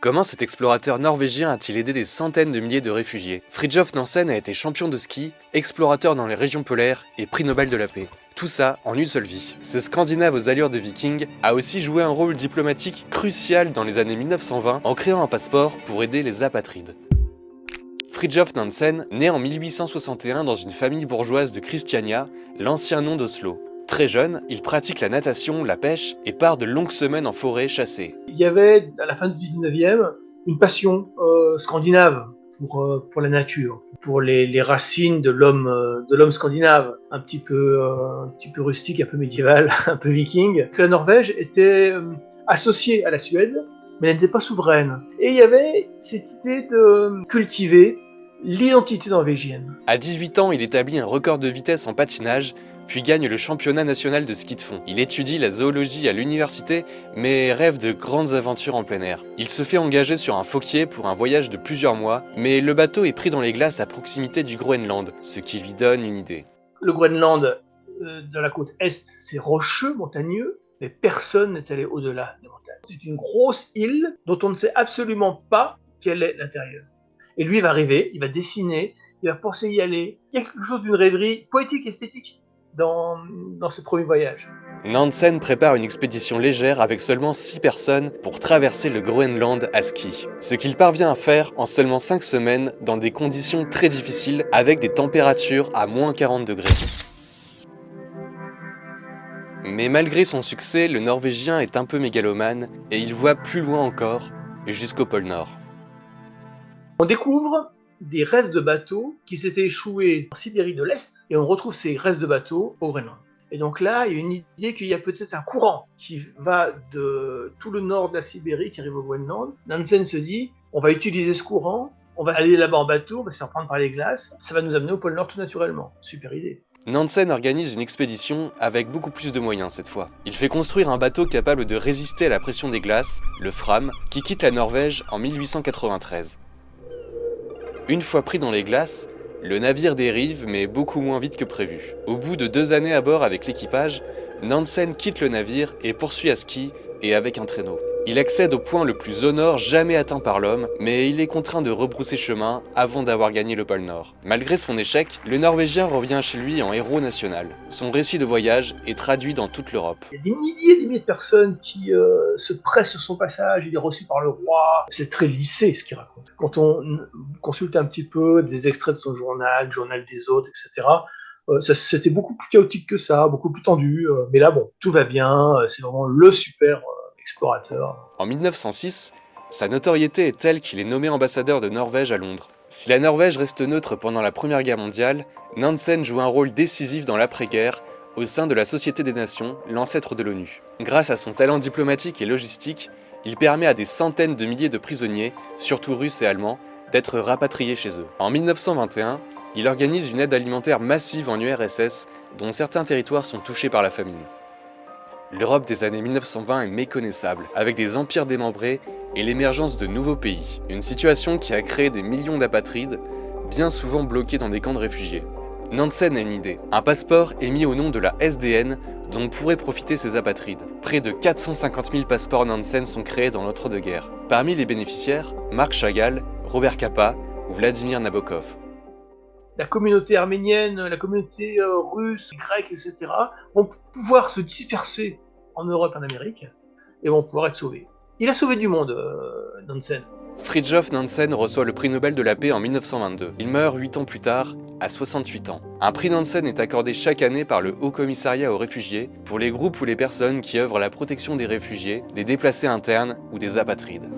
Comment cet explorateur norvégien a-t-il aidé des centaines de milliers de réfugiés? Fridtjof Nansen a été champion de ski, explorateur dans les régions polaires et prix Nobel de la paix. Tout ça en une seule vie. Ce Scandinave aux allures de viking a aussi joué un rôle diplomatique crucial dans les années 1920 en créant un passeport pour aider les apatrides. Fridtjof Nansen naît en 1861 dans une famille bourgeoise de Christiania, l'ancien nom d'Oslo. Très jeune, il pratique la natation, la pêche et part de longues semaines en forêt chasser. Il y avait, à la fin du 19e, une passion scandinave pour la nature, pour les racines de l'homme scandinave, un petit peu rustique, un peu médiéval, un peu viking. La Norvège était associée à la Suède, mais elle n'était pas souveraine. Et il y avait cette idée de cultiver l'identité norvégienne. À 18 ans, il établit un record de vitesse en patinage, puis gagne le championnat national de ski de fond. Il étudie la zoologie à l'université, mais rêve de grandes aventures en plein air. Il se fait engager sur un Fokké pour un voyage de plusieurs mois, mais le bateau est pris dans les glaces à proximité du Groenland, ce qui lui donne une idée. Le Groenland, de la côte est, c'est rocheux, montagneux, mais personne n'est allé au-delà des montagnes. C'est une grosse île dont on ne sait absolument pas quel est l'intérieur. Et lui, il va arriver, il va dessiner, il va penser y aller. Il y a quelque chose d'une rêverie poétique, esthétique dans ce premier voyage. Nansen prépare une expédition légère avec seulement 6 personnes pour traverser le Groenland à ski. Ce qu'il parvient à faire en seulement 5 semaines dans des conditions très difficiles avec des températures à moins 40 degrés. Mais malgré son succès, le Norvégien est un peu mégalomane et il voit plus loin encore, jusqu'au pôle Nord. On découvre des restes de bateaux qui s'étaient échoués en Sibérie de l'Est et on retrouve ces restes de bateaux au Groenland. Et donc là, il y a une idée qu'il y a peut-être un courant qui va de tout le nord de la Sibérie qui arrive au Groenland. Nansen se dit, on va utiliser ce courant, on va aller là-bas en bateau, on va se faire prendre par les glaces, ça va nous amener au pôle Nord tout naturellement. Super idée. Nansen organise une expédition avec beaucoup plus de moyens cette fois. Il fait construire un bateau capable de résister à la pression des glaces, le Fram, qui quitte la Norvège en 1893. Une fois pris dans les glaces, le navire dérive, mais beaucoup moins vite que prévu. Au bout de 2 années à bord avec l'équipage, Nansen quitte le navire et poursuit à ski et avec un traîneau. Il accède au point le plus au nord jamais atteint par l'homme, mais il est contraint de rebrousser chemin avant d'avoir gagné le pôle Nord. Malgré son échec, le Norvégien revient chez lui en héros national. Son récit de voyage est traduit dans toute l'Europe. Il y a des milliers de personnes qui se pressent sur son passage, il est reçu par le roi. C'est très lissé ce qu'il raconte. Quand on consulte un petit peu des extraits de son journal, le journal des autres, etc., c'était beaucoup plus chaotique que ça, beaucoup plus tendu. Mais là, bon, tout va bien, c'est vraiment le super explorateur. En 1906, sa notoriété est telle qu'il est nommé ambassadeur de Norvège à Londres. Si la Norvège reste neutre pendant la Première Guerre mondiale, Nansen joue un rôle décisif dans l'après-guerre au sein de la Société des Nations, l'ancêtre de l'ONU. Grâce à son talent diplomatique et logistique, il permet à des centaines de milliers de prisonniers, surtout russes et allemands, d'être rapatriés chez eux. En 1921, il organise une aide alimentaire massive en URSS, dont certains territoires sont touchés par la famine. L'Europe des années 1920 est méconnaissable, avec des empires démembrés et l'émergence de nouveaux pays. Une situation qui a créé des millions d'apatrides, bien souvent bloqués dans des camps de réfugiés. Nansen a une idée. Un passeport émis au nom de la SDN dont pourraient profiter ces apatrides. Près de 450 000 passeports Nansen sont créés dans l'entre-deux-guerres. Parmi les bénéficiaires, Marc Chagall, Robert Capa ou Vladimir Nabokov. La communauté arménienne, la communauté russe, grecque, etc. vont pouvoir se disperser en Europe et en Amérique et vont pouvoir être sauvés. Il a sauvé du monde, Nansen. Fridtjof Nansen reçoit le prix Nobel de la paix en 1922. Il meurt 8 ans plus tard, à 68 ans. Un prix Nansen est accordé chaque année par le Haut Commissariat aux réfugiés pour les groupes ou les personnes qui œuvrent à la protection des réfugiés, des déplacés internes ou des apatrides.